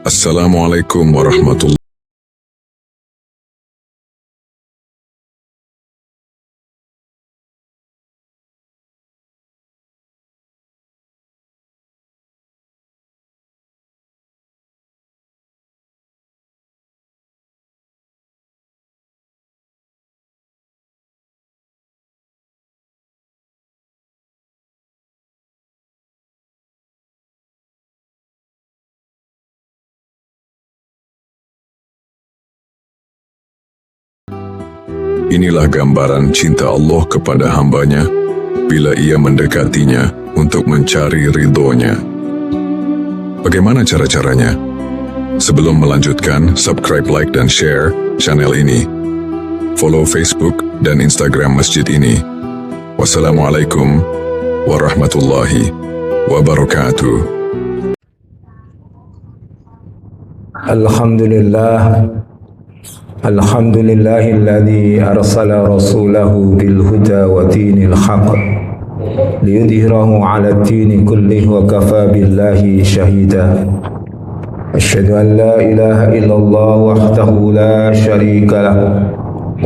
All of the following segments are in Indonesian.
Assalamualaikum warahmatullahi. Inilah gambaran cinta Allah kepada hambanya bila ia mendekatinya untuk mencari ridhonya. Bagaimana cara-caranya? Sebelum melanjutkan, subscribe, like, dan share channel ini. Follow Facebook dan Instagram masjid ini. Wassalamualaikum warahmatullahi wabarakatuh. Alhamdulillah. Alhamdulillahilladzi arsala rasulahu bil huda wa dinil haqq liyudhhirahu 'ala ad-dini kullihi wa kafa billahi shahida. Asyhadu an la ilaha illallah wahdahu la syarika lah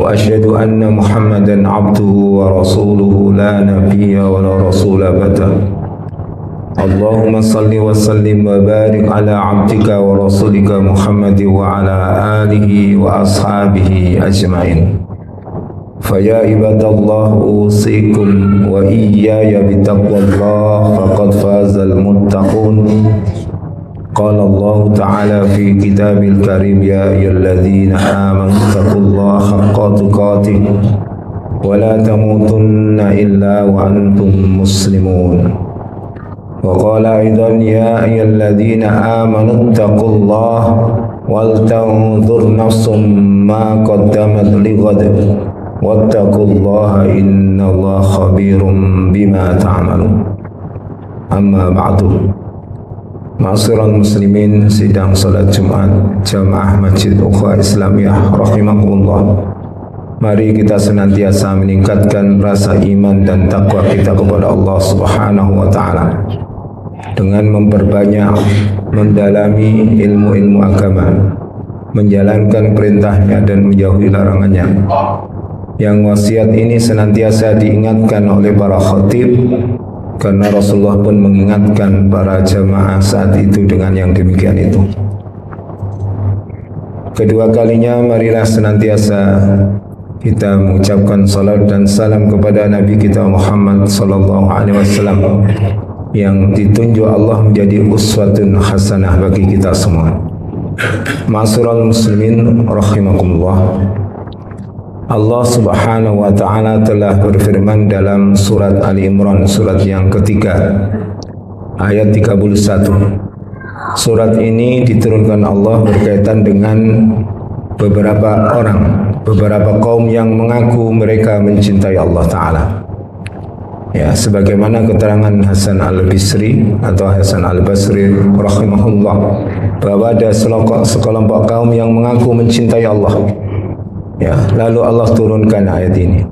wa asyhadu anna Muhammadan 'abduhu wa rasuluhu la nabiyya wa la rasula ba'da. Allahumma salli wa sallim wa barik ala abdika wa rasulika Muhammad wa ala alihi wa ashabihi ajma'in. Faya ibadallah usikum wa iyaya bitaqwallah faqad fazal muttaqun. Qala Allah ta'ala fi kitabil karim ya ayyuhalladzina amanu taqullaha haqqa tuqatih wa la tamutunna illa wa antum muslimun. وقال أيضا يا أيها الذين آمنوا اتقوا الله ولتنظر نفس ما قدمت لغد واتقوا الله إن الله خبير بما تعملون. أما بعد. Ma'asyiral muslimin, sidang salat Jumat Jamaah Masjid Ukhuwah Islamiyah rahimakumullah. Mari kita senantiasa meningkatkan rasa iman dan takwa kita kepada Allah Subhanahu wa taala dengan memperbanyak mendalami ilmu-ilmu agama, menjalankan perintahnya dan menjauhi larangannya. Yang wasiat ini senantiasa diingatkan oleh para khatib, karena Rasulullah pun mengingatkan para jamaah saat itu dengan yang demikian itu. Kedua kalinya marilah senantiasa kita mengucapkan salat dan salam kepada Nabi kita Muhammad sallallahu alaihi wasallam yang ditunjuk Allah menjadi uswatun hasanah bagi kita semua. Ma'asyiral muslimin rahimakumullah. Allah Subhanahu wa taala telah berfirman dalam surat Ali Imran, surat yang ketiga, ayat 31. Surat ini diturunkan Allah berkaitan dengan beberapa kaum yang mengaku mereka mencintai Allah Ta'ala. Ya, sebagaimana keterangan Hasan al-Bisri atau Hasan al-Basri rahimahullah, bahwa ada sekelompok kaum yang mengaku mencintai Allah. Ya, lalu Allah turunkan ayat ini.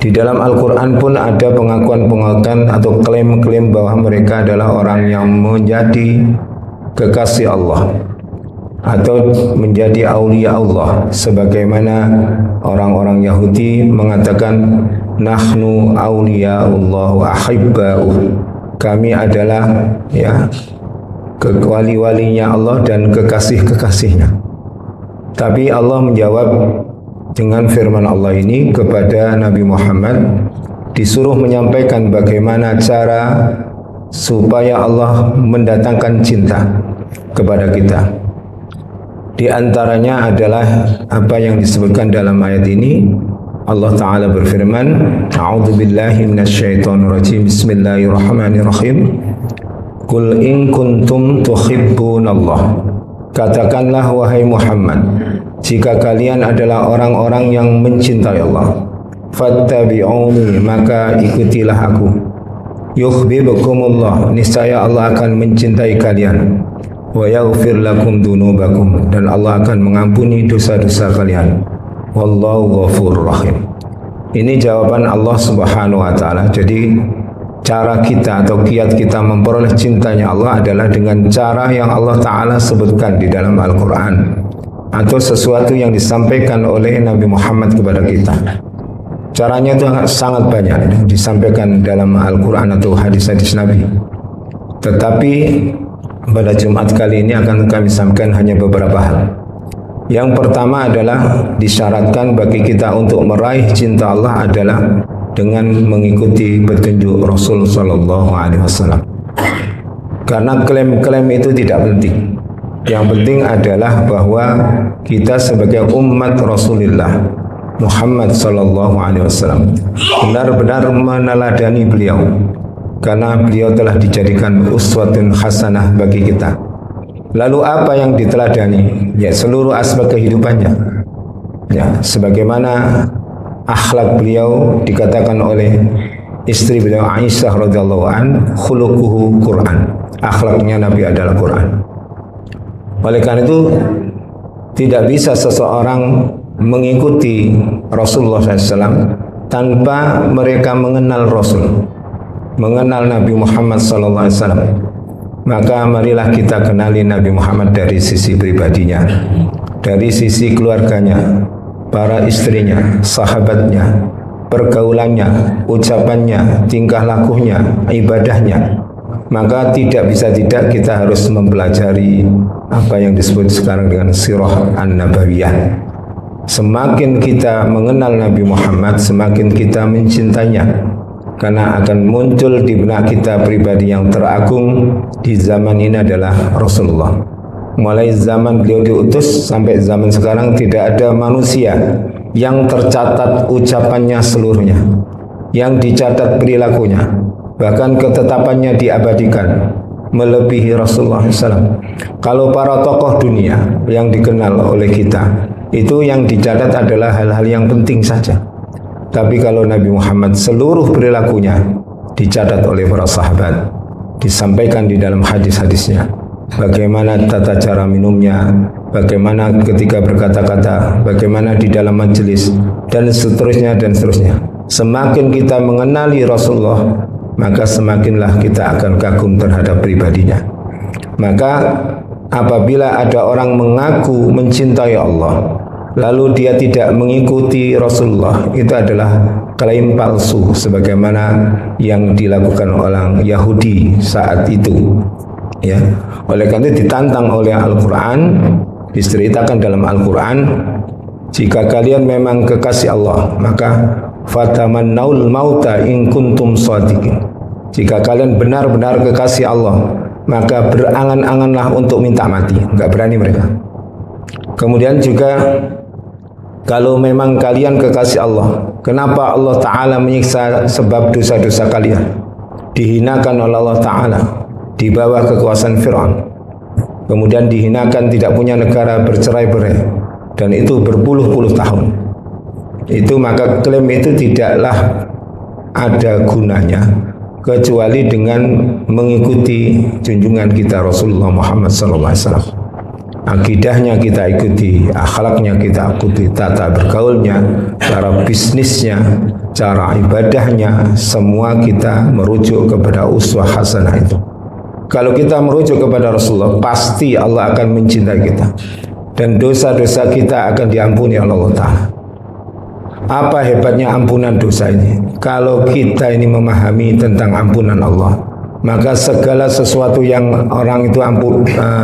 Di dalam Al-Quran pun ada pengakuan-pengakuan atau klaim-klaim bahwa mereka adalah orang yang menjadi kekasih Allah atau menjadi aulia Allah, sebagaimana orang-orang Yahudi mengatakan nahnu auliyaullah wa ahibba'u, kami adalah wali-walinya Allah dan kekasih-kekasihnya. Tapi Allah menjawab dengan firman Allah ini kepada Nabi Muhammad, disuruh menyampaikan bagaimana cara supaya Allah mendatangkan cinta kepada kita. Di antaranya adalah apa yang disebutkan dalam ayat ini. Allah Ta'ala berfirman, A'udzubillahi minasyaitonirrajim, Bismillahirrahmanirrahim. Qul in kuntum tuhibbunallah. Katakanlah wahai Muhammad, jika kalian adalah orang-orang yang mencintai Allah, fattabi'uni, maka ikutilah aku. Yuhibbukumullah, niscaya Allah akan mencintai kalian. Wa yaghfir lakum dunubakum, dan Allah akan mengampuni dosa-dosa kalian. Wallahu ghafurur rahim. Ini jawaban Allah Subhanahu wa taala. Jadi cara kita atau kiat kita memperoleh cintanya Allah adalah dengan cara yang Allah Ta'ala sebutkan di dalam Al-Quran atau sesuatu yang disampaikan oleh Nabi Muhammad kepada kita. Caranya itu sangat banyak disampaikan dalam Al-Quran atau hadis-hadis Nabi. Tetapi pada Jumat kali ini akan kami sampaikan hanya beberapa hal. Yang pertama adalah disyaratkan bagi kita untuk meraih cinta Allah adalah dengan mengikuti petunjuk Rasul Sallallahu Alaihi Wasallam. Karena klaim-klaim itu tidak penting. Yang penting adalah bahwa kita sebagai umat Rasulullah Muhammad Sallallahu Alaihi Wasallam benar-benar meneladani beliau, karena beliau telah dijadikan uswatun hasanah bagi kita. Lalu apa yang diteladani? Ya, seluruh aspek kehidupannya. Ya, sebagaimana akhlak beliau dikatakan oleh istri beliau Aisyah radhiyallahu an, khuluquhu Quran. Akhlaknya Nabi adalah Quran. Oleh karena itu tidak bisa seseorang mengikuti Rasulullah SAW tanpa mereka mengenal Rasul, mengenal Nabi Muhammad SAW. Maka marilah kita kenali Nabi Muhammad dari sisi pribadinya, dari sisi keluarganya, para istrinya, sahabatnya, pergaulannya, ucapannya, tingkah lakunya, ibadahnya. Maka tidak bisa tidak kita harus mempelajari apa yang disebut sekarang dengan sirah an-nabawiyah. Semakin kita mengenal Nabi Muhammad, semakin kita mencintainya, karena akan muncul di benak kita pribadi yang teragung di zaman ini adalah Rasulullah. Mulai zaman beliau diutus sampai zaman sekarang tidak ada manusia yang tercatat ucapannya seluruhnya, yang dicatat perilakunya, bahkan ketetapannya diabadikan melebihi Rasulullah SAW. Kalau para tokoh dunia yang dikenal oleh kita itu yang dicatat adalah hal-hal yang penting saja. Tapi kalau Nabi Muhammad seluruh perilakunya dicatat oleh para sahabat, disampaikan di dalam hadis-hadisnya. Bagaimana tata cara minumnya, bagaimana ketika berkata-kata, bagaimana di dalam majelis, dan seterusnya dan seterusnya. Semakin kita mengenali Rasulullah, maka semakinlah kita akan kagum terhadap pribadinya. Maka apabila ada orang mengaku mencintai Allah, lalu dia tidak mengikuti Rasulullah, itu adalah klaim palsu sebagaimana yang dilakukan orang Yahudi saat itu. Ya, oleh karena itu ditantang oleh Al-Quran, diceritakan dalam Al-Quran, jika kalian memang kekasih Allah, maka fatamannaul mauta in kuntum shadiqin. Jika kalian benar-benar kekasih Allah, maka berangan-anganlah untuk minta mati. Enggak berani mereka. Kemudian juga kalau memang kalian kekasih Allah, kenapa Allah Ta'ala menyiksa sebab dosa-dosa kalian? Dihinakan oleh Allah Ta'ala di bawah kekuasaan Fir'aun. Kemudian dihinakan, tidak punya negara, bercerai-berai, dan itu berpuluh-puluh tahun. Itu maka klaim itu tidaklah ada gunanya kecuali dengan mengikuti junjungan kita Rasulullah Muhammad SAW. Akidahnya kita ikuti, akhlaknya kita ikuti, tata bergaulnya, cara bisnisnya, cara ibadahnya, semua kita merujuk kepada uswah hasanah itu. Kalau kita merujuk kepada Rasulullah, pasti Allah akan mencintai kita, dan dosa-dosa kita akan diampuni oleh Allah Ta'ala. Apa hebatnya ampunan dosa ini? Kalau kita ini memahami tentang ampunan Allah, maka segala sesuatu yang orang itu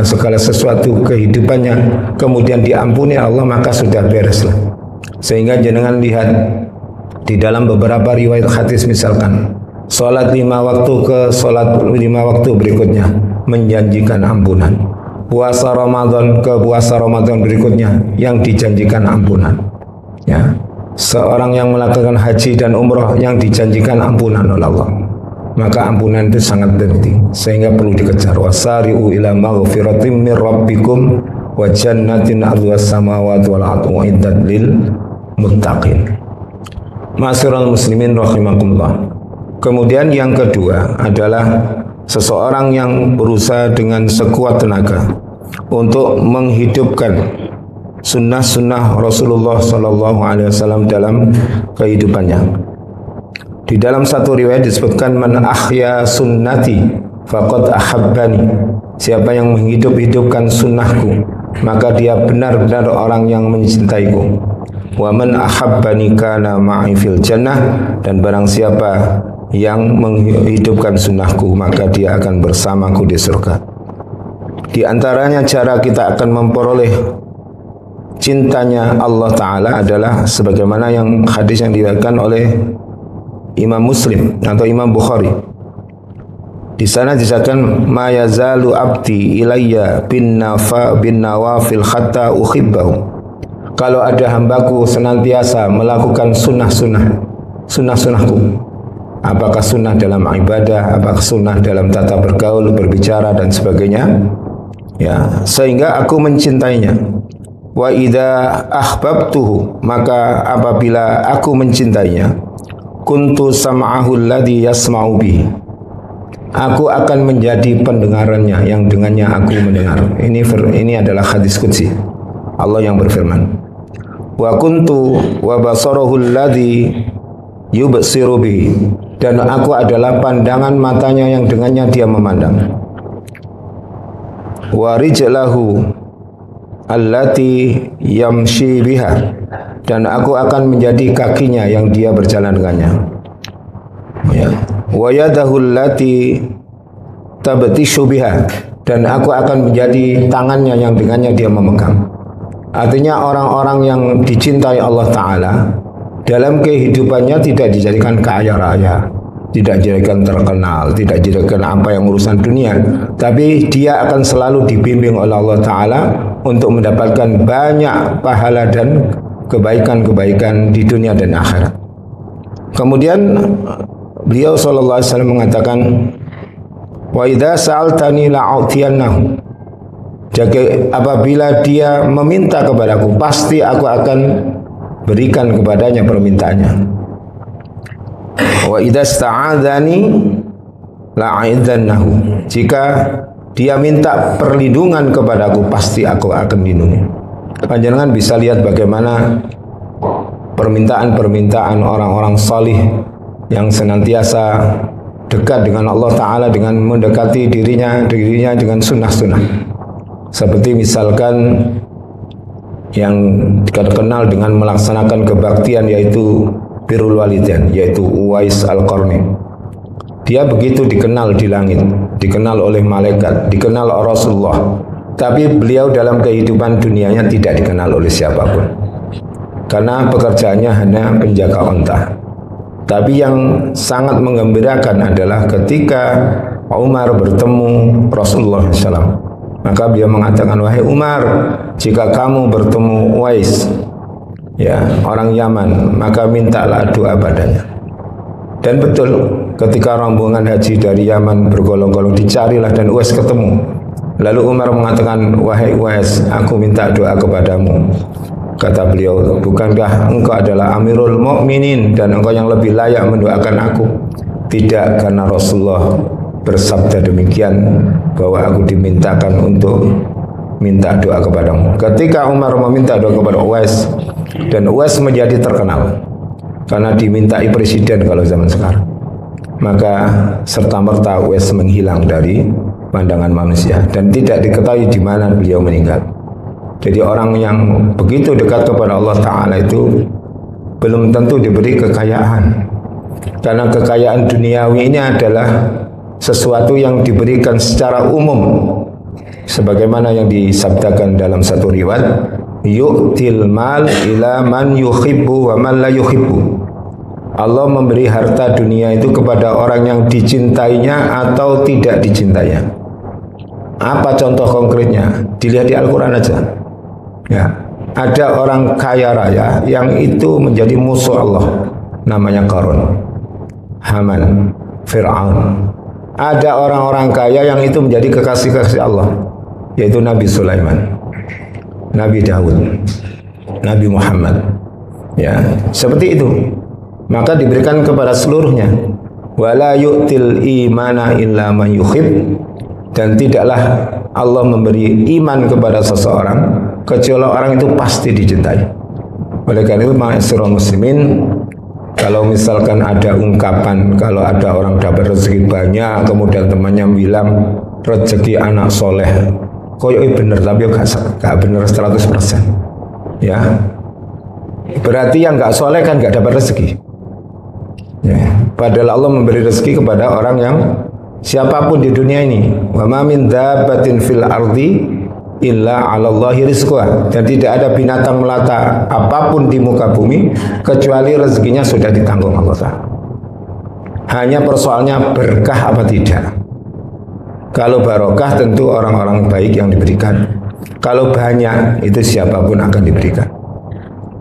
segala sesuatu kehidupannya kemudian diampuni Allah, maka sudah bereslah. Sehingga jenengan lihat di dalam beberapa riwayat hadis, misalkan sholat 5 waktu ke sholat 5 waktu berikutnya menjanjikan ampunan, puasa Ramadan ke puasa Ramadan berikutnya yang dijanjikan ampunan. Ya, seorang yang melakukan haji dan umrah yang dijanjikan ampunan oleh Allah. Maka ampunan itu sangat penting, sehingga perlu dikejar. Wasari'u ila maghfiratin min rabbikum wa jannatin 'arduhas samawati wal ardu uiddat lil muttaqin. Ma'asyiral muslimin rahimakumullah. Kemudian yang kedua adalah seseorang yang berusaha dengan sekuat tenaga untuk menghidupkan sunnah-sunnah Rasulullah SAW dalam kehidupannya. Di dalam satu riwayat disebutkan man ahya sunnati faqad ahabbani. Siapa yang menghidup-hidupkan sunnahku, maka dia benar-benar orang yang mencintaiku. Wa man ahabbani kana ma'i fil jannah, dan barang siapa yang menghidupkan sunnahku, maka dia akan bersamaku di surga. Di antaranya cara kita akan memperoleh cintanya Allah Ta'ala adalah sebagaimana yang hadis yang diriwayatkan oleh Imam Muslim atau Imam Bukhari. Di sana disebutkan ma yazalu abdi ilayya bin nawafil hatta uhibbahu. Kalau ada hambaku senantiasa melakukan sunnahku, apakah sunnah dalam ibadah, apakah sunnah dalam tata bergaul, berbicara dan sebagainya, ya, sehingga aku mencintainya. Wa idza ahbabtuhu, maka apabila aku mencintainya, kuntu sam'ahu alladhi yasma'u bihi, aku akan menjadi pendengarannya yang dengannya aku mendengar. Ini adalah hadis qudsi. Allah yang berfirman, wa kuntu wa basarahu alladhi yubsiru bihi, dan aku adalah pandangan matanya yang dengannya dia memandang. Wa rijlahu allati yamshi biha, dan aku akan menjadi kakinya yang dia berjalan dengannya. Wa yadahu allati tabtishu biha, dan aku akan menjadi tangannya yang dengannya dia memegang. Artinya orang-orang yang dicintai Allah Ta'ala dalam kehidupannya tidak dijadikan kaya raya, tidak dijadikan terkenal, tidak dijadikan apa yang urusan dunia, tapi dia akan selalu dibimbing oleh Allah Ta'ala untuk mendapatkan banyak pahala dan kebaikan-kebaikan di dunia dan akhirat. Kemudian beliau sallallahu alaihi wasallam mengatakan, wa idza sa'altani la'utiyannahu, jadi apabila dia meminta kepadaku, pasti aku akan berikan kepadanya permintaannya. Wa idza sta'adzani la'idhannahu, jika dia minta perlindungan kepadaku, pasti aku akan lindungi. Panjenengan bisa lihat bagaimana permintaan-permintaan orang-orang salih yang senantiasa dekat dengan Allah Ta'ala dengan mendekati dirinya dengan sunnah-sunnah. Seperti misalkan yang terkenal dengan melaksanakan kebaktian, yaitu birrul walidain, yaitu Uwais Al-Qarni. Dia begitu dikenal di langit, dikenal oleh malaikat, dikenal oleh Rasulullah. Tapi beliau dalam kehidupan dunianya tidak dikenal oleh siapapun, karena pekerjaannya hanya penjaga unta. Tapi yang sangat menggembirakan adalah ketika Umar bertemu Rasulullah SAW. Maka beliau mengatakan, wahai Umar, jika kamu bertemu Uwais, ya, orang Yaman, maka mintalah doa padanya. Dan betul, ketika rombongan haji dari Yaman bergolong-golong dicarilah dan Uwais ketemu. Lalu Umar mengatakan, wahai Uwais, aku minta doa kepadamu. Kata beliau, bukankah engkau adalah Amirul Mukminin dan engkau yang lebih layak mendoakan aku? Tidak, karena Rasulullah bersabda demikian, bahwa aku dimintakan untuk minta doa kepadamu. Ketika Umar meminta doa kepada Uwais, dan Uwais menjadi terkenal karena dimintai presiden kalau zaman sekarang, maka serta-merta Uwais menghilang dari pandangan manusia dan tidak diketahui di mana beliau meninggal. Jadi orang yang begitu dekat kepada Allah Ta'ala itu belum tentu diberi kekayaan, karena kekayaan duniawi ini adalah sesuatu yang diberikan secara umum, sebagaimana yang disabdakan dalam satu riwayat, yu'til mal ila man yuhibbu wa man la yuhibbu. Allah memberi harta dunia itu kepada orang yang dicintainya atau tidak dicintainya. Apa contoh konkretnya? Dilihat di Al-Quran aja. Ya, ada orang kaya raya yang itu menjadi musuh Allah, namanya Qarun, Haman, Fir'aun. Ada orang-orang kaya yang itu menjadi kekasih-kekasih Allah, yaitu Nabi Sulaiman, Nabi Daud, Nabi Muhammad. Ya, seperti itu. Maka diberikan kepada seluruhnya. Wala yu'til imana illa man yuhib, dan tidaklah Allah memberi iman kepada seseorang kecuali orang itu pasti dicintai. Oleh karena itu, ma'asyiral muslimin, Kalau misalkan ada ungkapan, kalau ada orang dapat rezeki banyak, kemudian temannya bilang rezeki anak soleh, koyoi bener tapi gak bener 100%. Ya, berarti yang gak soleh kan gak dapat rezeki. Ya, padahal Allah memberi rezeki kepada orang yang siapapun di dunia ini. Wa ma min dabbatin fil ardi illa 'alallahi rizquha. Dan tidak ada binatang melata apapun di muka bumi kecuali rezekinya sudah ditanggung Allah Ta'ala. Hanya persoalnya berkah apa tidak. Kalau barokah tentu orang-orang baik yang diberikan. Kalau banyak itu siapapun akan diberikan.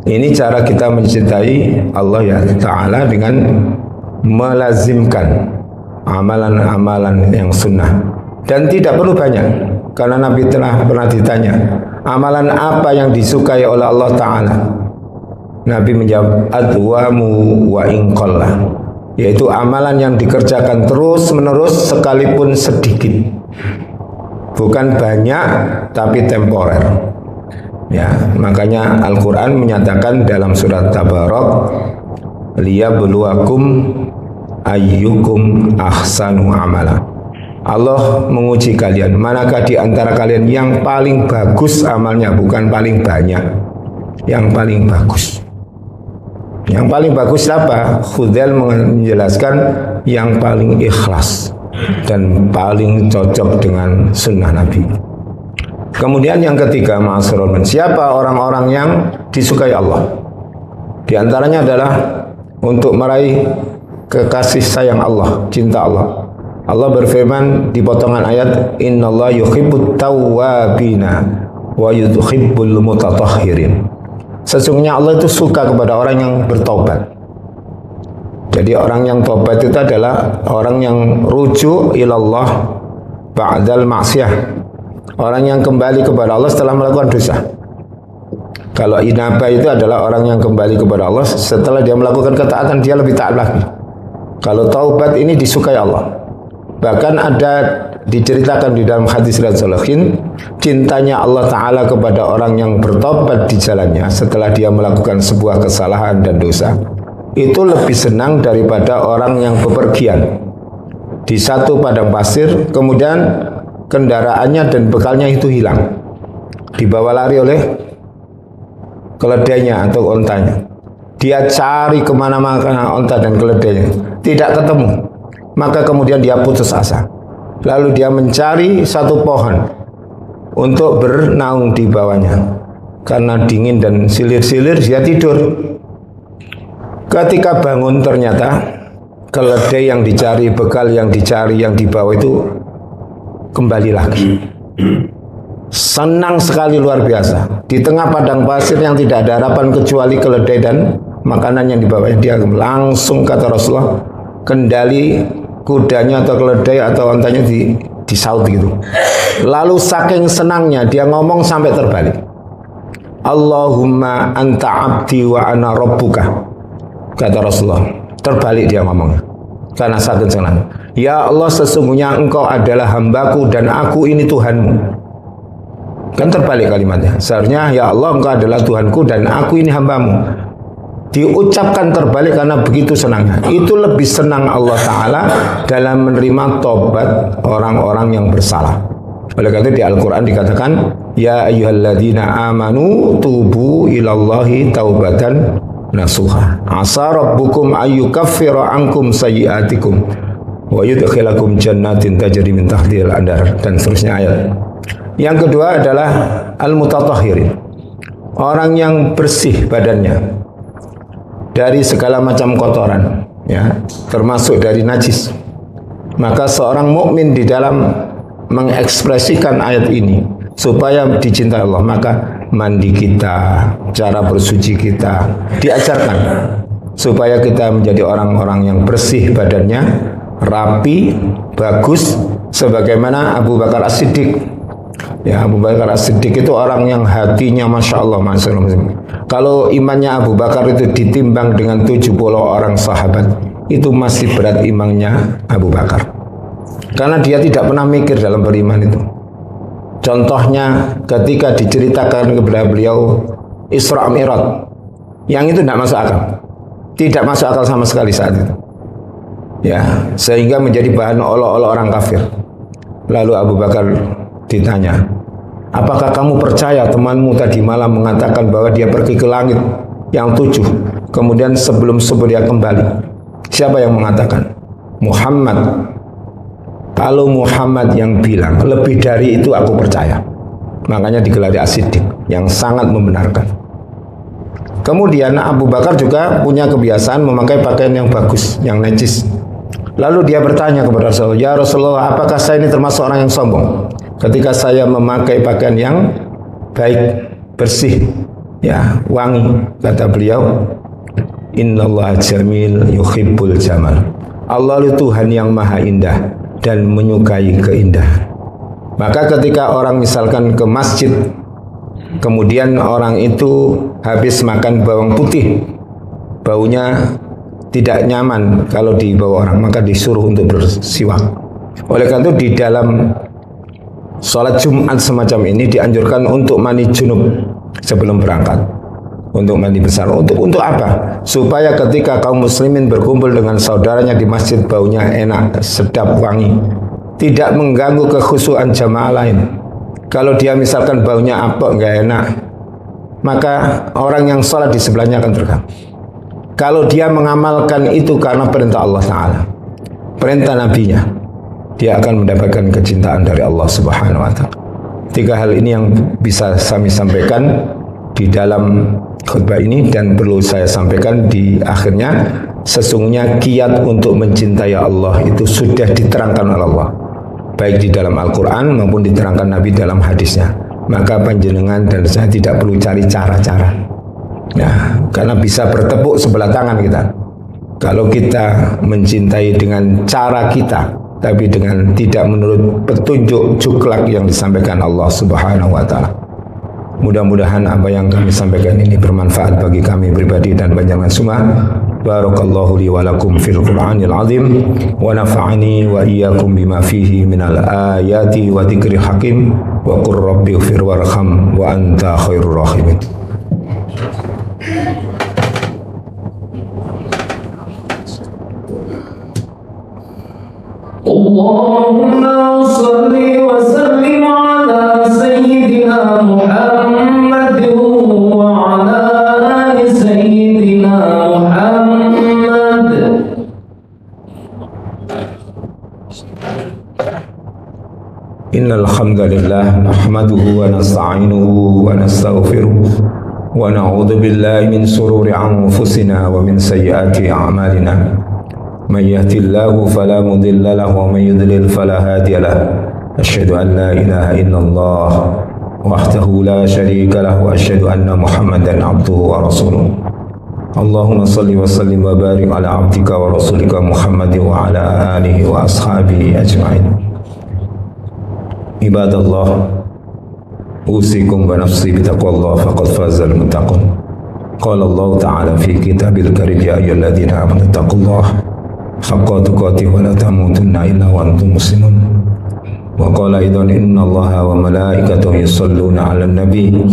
Ini cara kita mencintai Allah ya Ta'ala dengan melazimkan amalan-amalan yang sunnah. Dan tidak perlu banyak, karena Nabi telah pernah ditanya, amalan apa yang disukai oleh Allah Ta'ala? Nabi menjawab, adwamu wa inqallah, yaitu amalan yang dikerjakan terus menerus sekalipun sedikit. Bukan banyak tapi temporer. Ya, makanya Al-Quran menyatakan dalam surat Tabarak, liyabluwakum ayyukum ahsanu amala. Allah menguji kalian, manakah di antara kalian yang paling bagus amalnya, bukan paling banyak, yang paling bagus. Yang paling bagus apa? Khudail menjelaskan yang paling ikhlas dan paling cocok dengan sunnah Nabi. Kemudian yang ketiga, ma'asyiral, siapa orang-orang yang disukai Allah? Di antaranya adalah untuk meraih kekasih sayang Allah, cinta Allah. Allah berfirman di potongan ayat, innallaha yuhibbut tawwabina wa yuhibbul mutatahhirin. Sesungguhnya Allah itu suka kepada orang yang bertobat. Jadi orang yang tobat itu adalah orang yang rujuk ilallah ba'dal ma'siyah. Orang yang kembali kepada Allah setelah melakukan dosa. Kalau inabah itu adalah orang yang kembali kepada Allah setelah dia melakukan ketaatan, dia lebih taat lagi. Kalau taubat ini disukai Allah. Bahkan ada diceritakan di dalam hadis Riyadhus Shalihin, cintanya Allah Ta'ala kepada orang yang bertobat di jalannya setelah dia melakukan sebuah kesalahan dan dosa, itu lebih senang daripada orang yang bepergian di satu padang pasir, kemudian kendaraannya dan bekalnya itu hilang, dibawa lari oleh keledainya atau ontanya. Dia cari kemana-mana onta dan keledainya, tidak ketemu. Maka kemudian dia putus asa. Lalu dia mencari satu pohon untuk bernaung di bawahnya. Karena dingin dan silir-silir, dia tidur. Ketika bangun ternyata keledai yang dicari, bekal yang dicari, yang dibawa itu kembali lagi. Senang sekali, luar biasa. Di tengah padang pasir yang tidak ada harapan kecuali keledai dan makanan yang dibawanya, dia langsung, kata Rasulullah, kendali kudanya atau keledai atau ontanya disaut gitu. Lalu saking senangnya dia ngomong sampai terbalik, Allahumma anta abdi wa ana rabbuka, kata Rasulullah. Terbalik dia ngomongnya karena saking senang. Ya Allah, sesungguhnya engkau adalah hambaku dan aku ini Tuhanmu. Kan terbalik kalimatnya. Seharusnya ya Allah, engkau adalah Tuhanku dan aku ini hambamu. Diucapkan terbalik karena begitu senangnya. Itu lebih senang Allah Ta'ala dalam menerima tobat orang-orang yang bersalah. Oleh karena itu di Al-Quran dikatakan, ya ayyuhalladzina amanu tubu ilallahi taubatan nasuha. Asa rabbukum ayyukaffira ankum sayyiatikum wa yudkhilakum jannatin tajri min tahtihal anhar, dan seterusnya ayat. Yang kedua adalah al-mutatahhirin, orang yang bersih badannya dari segala macam kotoran, ya, termasuk dari najis. Maka seorang mukmin di dalam mengekspresikan ayat ini supaya dicintai Allah, maka mandi kita, cara bersuci kita diajarkan supaya kita menjadi orang-orang yang bersih badannya, rapi, bagus, sebagaimana Abu Bakar As-Siddiq. Ya, Abu Bakar As-Siddiq itu orang yang hatinya Masya Allah, Masya Allah. Kalau imannya Abu Bakar itu ditimbang dengan 70 orang sahabat, itu masih berat imannya Abu Bakar. Karena dia tidak pernah mikir dalam beriman itu. Contohnya ketika diceritakan kepada beliau Isra Mi'raj, yang itu tidak masuk akal. Tidak masuk akal sama sekali saat itu. Ya, sehingga menjadi bahan olok-olok orang kafir. Lalu Abu Bakar ditanya, apakah kamu percaya temanmu tadi malam mengatakan bahwa dia pergi ke langit yang 7, kemudian sebelum subuh dia kembali? Siapa yang mengatakan? Muhammad. Kalau Muhammad yang bilang lebih dari itu aku percaya. Makanya digelari As-Siddiq, yang sangat membenarkan. Kemudian Abu Bakar juga punya kebiasaan memakai pakaian yang bagus, yang necis. Lalu dia bertanya kepada Rasulullah, ya Rasulullah, apakah saya ini termasuk orang yang sombong ketika saya memakai pakaian yang baik, bersih, ya, wangi? Kata beliau, innallaha jamil yuhibbul jamal. Allah itu Tuhan yang maha indah dan menyukai keindahan. Maka ketika orang misalkan ke masjid, kemudian orang itu habis makan bawang putih, baunya tidak nyaman kalau dibawa orang, maka disuruh untuk bersiwak. Oleh karena itu di dalam sholat Jumat semacam ini dianjurkan untuk mandi junub sebelum berangkat, untuk mandi besar. Untuk apa? Supaya ketika kaum muslimin berkumpul dengan saudaranya di masjid, baunya enak, sedap, wangi, tidak mengganggu kekhusyuan jamaah lain. Kalau dia misalkan baunya apek, nggak enak, maka orang yang sholat di sebelahnya akan terganggu. Kalau dia mengamalkan itu karena perintah Allah Ta'ala, perintah Nabi-Nya, dia akan mendapatkan kecintaan dari Allah Subhanahu Wa Ta'ala. 3 hal ini yang bisa kami sampaikan di dalam khutbah ini, dan perlu saya sampaikan di akhirnya. Sesungguhnya kiat untuk mencintai Allah itu sudah diterangkan oleh Allah, baik di dalam Al-Quran maupun diterangkan Nabi dalam hadisnya. Maka panjenengan dan saya tidak perlu cari cara-cara. Nah, karena bisa bertepuk sebelah tangan kita. Kalau kita mencintai dengan cara kita, tapi dengan tidak menurut petunjuk juklak yang disampaikan Allah Subhanahu Wa Ta'ala. Mudah-mudahan apa yang kami sampaikan ini bermanfaat bagi kami pribadi dan panjenengan semua. Barakallahu li wa lakum fil Qur'anil azim wa nafa'ani wa iyyakum bima fihi minal ayati wa dzikril hakim wa qur rabbi ighfir warham wa anta khairur rahimin. Allahumma salli wa sallim ala sayyidina Muhammad wa ala ali sayyidina Muhammad. Innal hamdalillah nahmaduhu wa nasta'inuhu wa nastaghfiruh wa na'udzu billahi min shururi anfusina wa min sayyiati a'malina. من يهد الله فلا مضل له ومن يضلل فلا هادي له أشهد أن لا إله إلا الله وحده لا شريك له وأشهد أن محمدا عبده ورسوله اللهم صل وسلم وبارك على عبدك ورسولك محمد وعلى آله وأصحابه أجمعين عباد الله أوصيكم ونفسي بتقوى الله فقد فاز المتقون قال الله تعالى في كتابه الكريم يا أيها الذين آمنوا اتقوا الله حق تقاته ولا تموتن إلا وأنتم مسلمون وقال أيضا إن الله وملائكته يصلون على النبي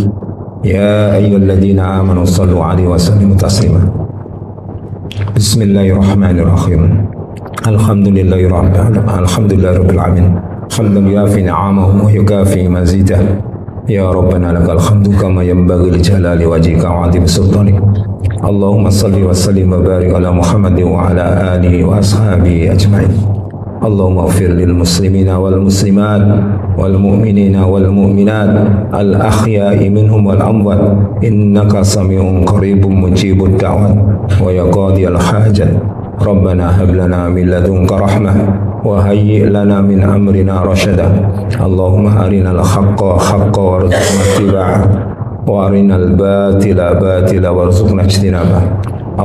يا أيها الذين آمنوا صلوا عليه وسلموا تسليما بسم الله الرحمن الرحيم الحمد لله رب العالمين حمدا يوافي نعمه ويكافي مزيده يا ربنا لك الحمد كما ينبغي لجلال وجهك وعظيم سلطانك اللهم صل وسلم وبارك على محمد وعلى آله وأصحابه أجمعين اللهم اغفر للمسلمين والمسلمات والمؤمنين والمؤمنات الأحياء منهم والأموات إنك سميع قريب مجيب الدعوات ويا قاضي الحاجات ربنا هب لنا من لدنك رحمة وهيئ لنا من أمرنا رشدا اللهم أرنا الحق حقا وارزقنا اتباعه وأرنا الباطل باطلا وارزقنا اجتنابه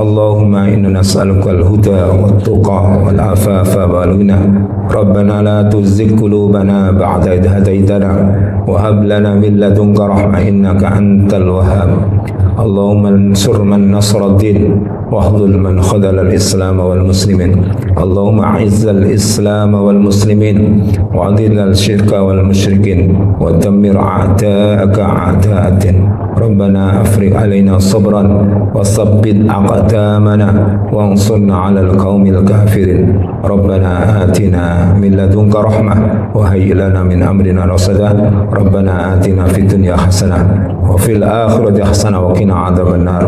اللهم إنا نسألك الهدى والتقى والعفاف والغنى ربنا لا تزغ قلوبنا بعد إذ هديتنا وهب لنا من لدنك رحمة إنك أنت الوهاب اللهم انصر من نصر الدين واخذل من خذل الإسلام والمسلمين اللهم أعز الإسلام والمسلمين وأذل الشرك والمشركين ودمر أعداءك أعداء الدين ربنا أفرغ علينا صبرا وثبت أقدامنا وانصرنا على القوم الكافرين ربنا آتنا من لدنك رحمة وهيئ لنا من أمرنا رشدا ربنا آتنا في الدنيا حسنة وفي الآخرة حسنة وقنا عذاب النار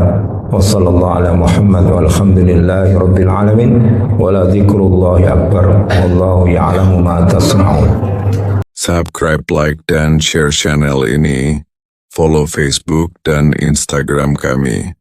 وصلى الله على محمد والحمد لله رب العالمين ولا ذكر الله أكبر والله يعلم ما تصنعون. Subscribe, like, dan share channel ini. Follow Facebook dan Instagram kami.